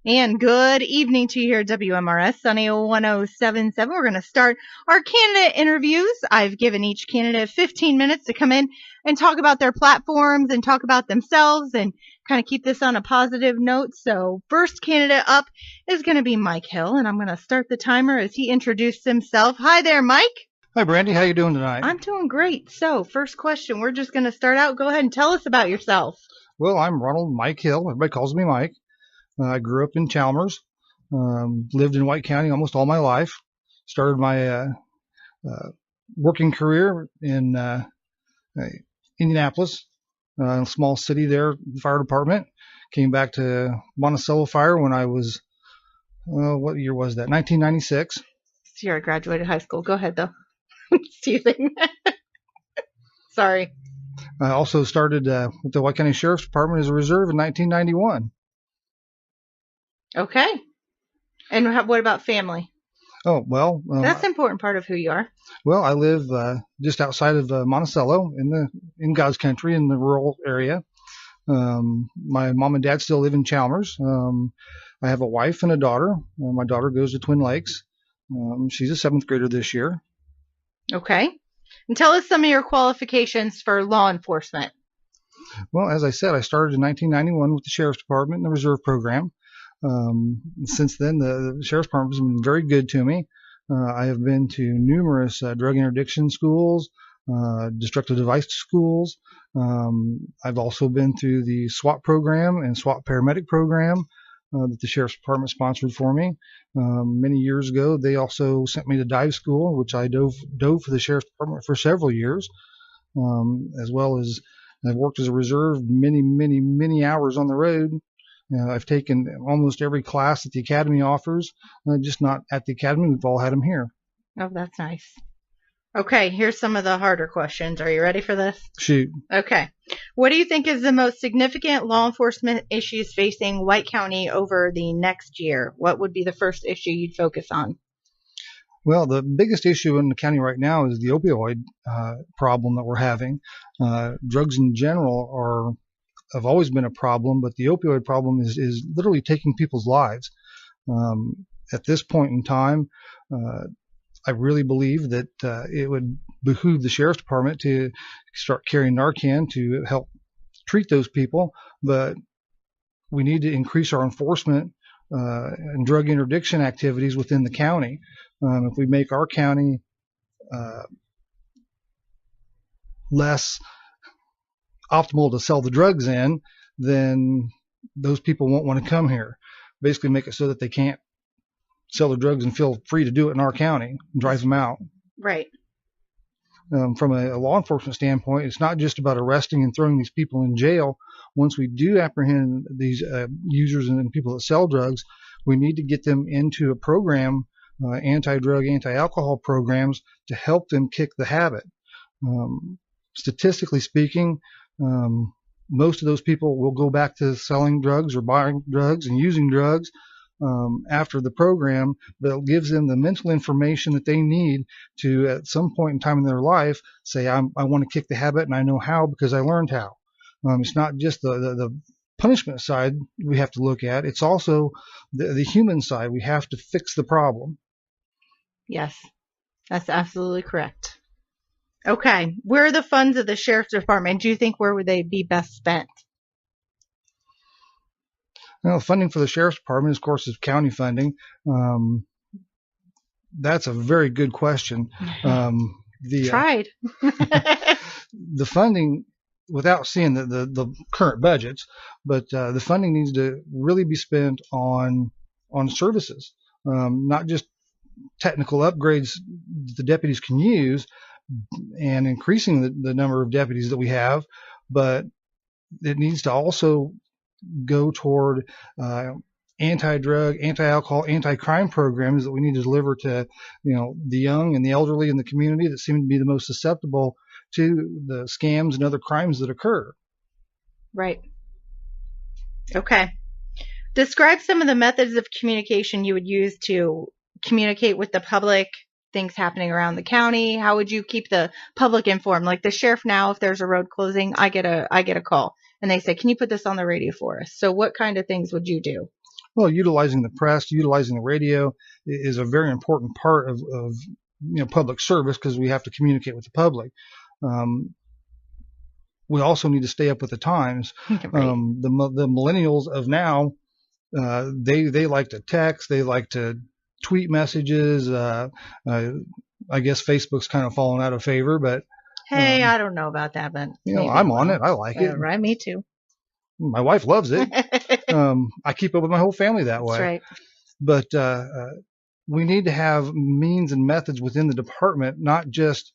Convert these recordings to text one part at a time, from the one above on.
And good evening to you here at WMRS, Sunny 1077. We're going to start our candidate interviews. I've given each candidate 15 minutes to come in and talk about their platforms and talk about themselves and kind of keep this on a positive note. So first candidate up is going to be Mike Hill, and I'm going to start the timer as he introduced himself. Hi there, Mike. Hi, Brandi. How you doing tonight? I'm doing great. So first question, we're just going to start out. Go ahead and tell us about yourself. Well, I'm Ronald Mike Hill. Everybody calls me Mike. I grew up in Chalmers, lived in White County almost all my life. Started my working career in Indianapolis, a small city there, fire department. Came back to Monticello Fire when I was, what year was that? 1996. This year I graduated high school. Go ahead, though. Teasing. Sorry. I also started with the White County Sheriff's Department as a reserve in 1991. Okay. And what about family? Oh, well. That's an important part of who you are. Well, I live just outside of Monticello in God's country in the rural area. My mom and dad still live in Chalmers. I have a wife and a daughter. My daughter goes to Twin Lakes. She's a 7th grader this year. Okay. And tell us some of your qualifications for law enforcement. Well, as I said, I started in 1991 with the Sheriff's Department in the Reserve Program. Since then, the Sheriff's Department has been very good to me. I have been to numerous drug interdiction schools, destructive device schools. I've also been through the SWAT program and SWAT paramedic program that the Sheriff's Department sponsored for me. Many years ago, they also sent me to dive school, which I dove for the Sheriff's Department for several years, as well as I've worked as a reserve many hours on the road. I've taken almost every class that the Academy offers, just not at the Academy. We've all had them here. Oh, that's nice. Okay, here's some of the harder questions. Are you ready for this? Shoot. Okay. What do you think is the most significant law enforcement issues facing White County over the next year? What would be the first issue you'd focus on? Well, the biggest issue in the county right now is the opioid problem that we're having. Drugs in general have always been a problem, but the opioid problem is literally taking people's lives. At this point in time, I really believe that it would behoove the Sheriff's Department to start carrying Narcan to help treat those people, but we need to increase our enforcement and drug interdiction activities within the county. If we make our county less optimal to sell the drugs in, then those people won't want to come here. Basically make it so that they can't sell the drugs and feel free to do it in our county and drive them out. Right. From a law enforcement standpoint, it's not just about arresting and throwing these people in jail. Once we do apprehend these users and people that sell drugs, we need to get them into a program, anti-drug, anti-alcohol programs to help them kick the habit. Statistically speaking, most of those people will go back to selling drugs or buying drugs and using drugs after the program, but it gives them the mental information that they need to, at some point in time in their life, say, I want to kick the habit and I know how because I learned how. It's not just the punishment side we have to look at. It's also the human side. We have to fix the problem. Yes, that's absolutely correct. Okay, where are the funds of the Sheriff's Department? Do you think where would they be best spent? Well, funding for the Sheriff's Department, of course, is county funding. That's a very good question. Tried. The funding, without seeing the current budgets, but the funding needs to really be spent on services, not just technical upgrades that the deputies can use, and increasing the number of deputies that we have, but it needs to also go toward anti-drug, anti-alcohol, anti-crime programs that we need to deliver to the young and the elderly in the community that seem to be the most susceptible to the scams and other crimes that occur. Right. Okay. Describe some of the methods of communication you would use to communicate with the public, things happening around the county. How would you keep the public informed? Like the sheriff now, if there's a road closing, I get a call and they say, can you put this on the radio for us? So what kind of things would you do? Well, utilizing the press, utilizing the radio is a very important part of public service, because we have to communicate with the public. We also need to stay up with the times. Right. The millennials of now, they like to text, they like to tweet messages. I guess Facebook's kind of fallen out of favor, but hey, I don't know about that, but I'm on it. I like it. Right, me too. My wife loves it. I keep up with my whole family that way. That's right. But we need to have means and methods within the department, not just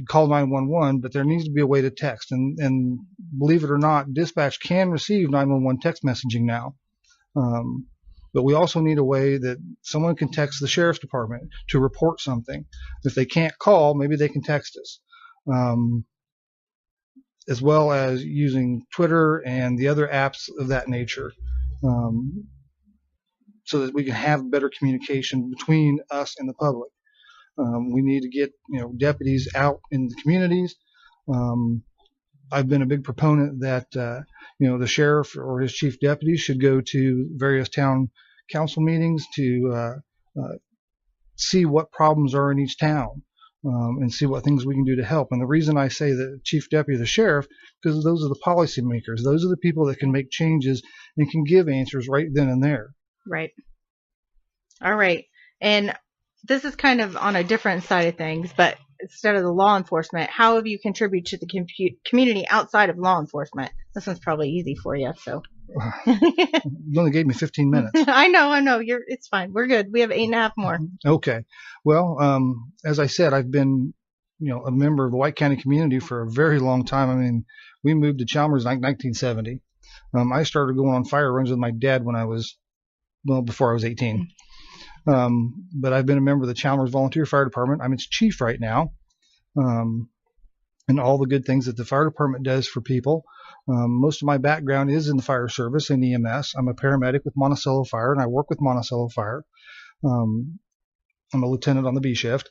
call 911, but there needs to be a way to text. And believe it or not, dispatch can receive 911 text messaging now. But we also need a way that someone can text the sheriff's department to report something. If they can't call, maybe they can text us. As well as using Twitter and the other apps of that nature, so that we can have better communication between us and the public. We need to get deputies out in the communities. I've been a big proponent that the sheriff or his chief deputy should go to various town council meetings to see what problems are in each town. And see what things we can do to help. And the reason I say the chief deputy, the sheriff, because those are the policymakers. Those are the people that can make changes and can give answers right then and there. Right. All right. And this is kind of on a different side of things, but instead of the law enforcement, how have you contributed to the community outside of law enforcement? This one's probably easy for you, so. You only gave me 15 minutes. I know. It's fine. We're good. We have 8.5 more. Okay. Well, as I said, I've been, a member of the White County community for a very long time. I mean, we moved to Chalmers in 1970. I started going on fire runs with my dad when before I was 18. But I've been a member of the Chalmers Volunteer Fire Department. I'm its chief right now. And all the good things that the fire department does for people. Most of my background is in the fire service and EMS. I'm a paramedic with Monticello Fire, and I work with Monticello Fire. I'm a lieutenant on the B shift.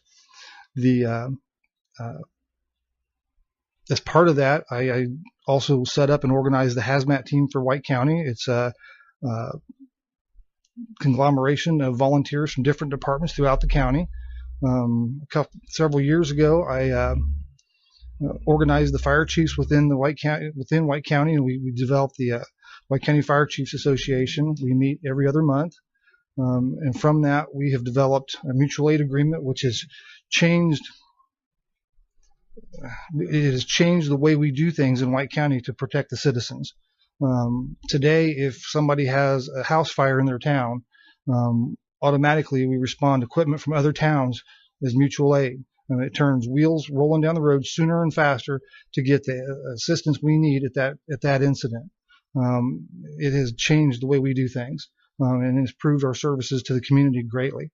As part of that, I also set up and organized the hazmat team for White County. It's a conglomeration of volunteers from different departments throughout the county. Several years ago, I organized the fire chiefs within White County, and we developed the White County Fire Chiefs Association. We meet every other month, and from that we have developed a mutual aid agreement, which has changed. It has changed the way we do things in White County to protect the citizens. Today, if somebody has a house fire in their town, automatically we respond to equipment from other towns as mutual aid. And it turns wheels rolling down the road sooner and faster to get the assistance we need at that incident. It has changed the way we do things, and has improved our services to the community greatly.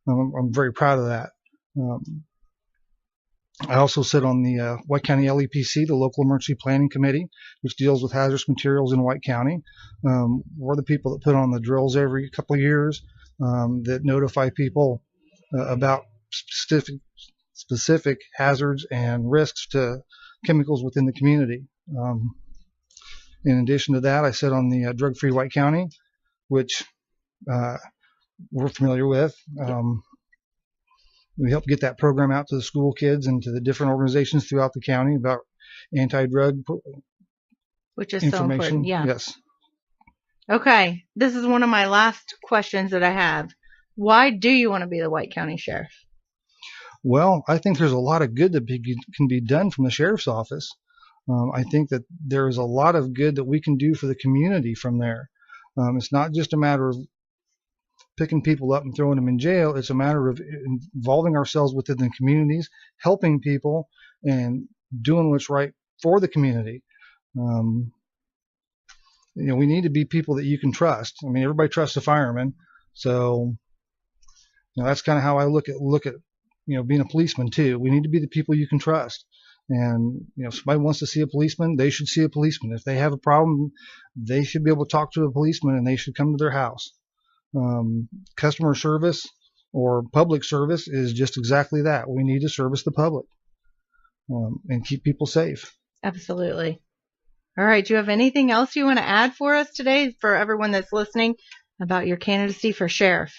I'm very proud of that. I also sit on the White County LEPC, the Local Emergency Planning Committee, which deals with hazardous materials in White County. We're the people that put on the drills every couple of years, that notify people about specific hazards and risks to chemicals within the community. In addition to that, I sit on the Drug-Free White County, which we're familiar with. We help get that program out to the school kids and to the different organizations throughout the county about anti-drug which is information. So important. Yeah. Yes. Okay. This is one of my last questions that I have. Why do you want to be the White County Sheriff? Well, I think there's a lot of good that can be done from the sheriff's office. I think that there is a lot of good that we can do for the community from there. It's not just a matter of picking people up and throwing them in jail. It's a matter of involving ourselves within the communities, helping people, and doing what's right for the community. We need to be people that you can trust. I mean, everybody trusts a fireman, so that's kind of how I look at being a policeman too. We need to be the people you can trust. And if somebody wants to see a policeman, they should see a policeman. If they have a problem, they should be able to talk to a policeman, and they should come to their house. Customer service or public service is just exactly that. We need to service the public and keep people safe. Absolutely. All right. Do you have anything else you want to add for us today for everyone that's listening? about your candidacy for sheriff.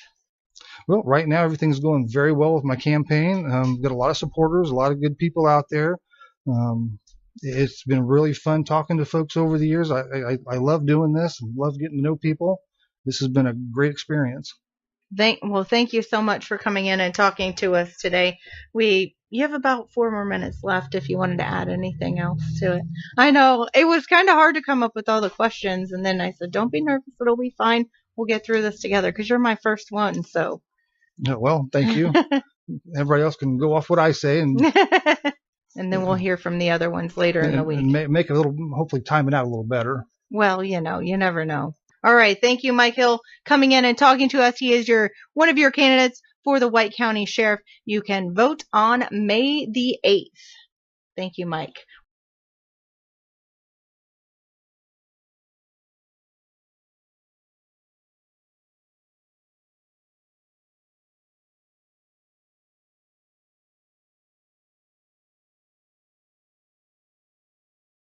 Well, right now everything's going very well with my campaign. Got a lot of supporters, a lot of good people out there. It's been really fun talking to folks over the years. I love doing this and love getting to know people. This has been a great experience. Thank you so much for coming in and talking to us today. You have about 4 more minutes left if you wanted to add anything else to it. I know it was kind of hard to come up with all the questions, and then I said, don't be nervous, it'll be fine. We'll get through this together because you're my first one. So. Yeah, well, thank you. Everybody else can go off what I say, and and then we'll hear from the other ones later in the week. And make a little, hopefully time it out a little better. Well, you never know. All right. Thank you, Mike Hill, coming in and talking to us. He is one of your candidates for the White County Sheriff. You can vote on May the 8th. Thank you, Mike.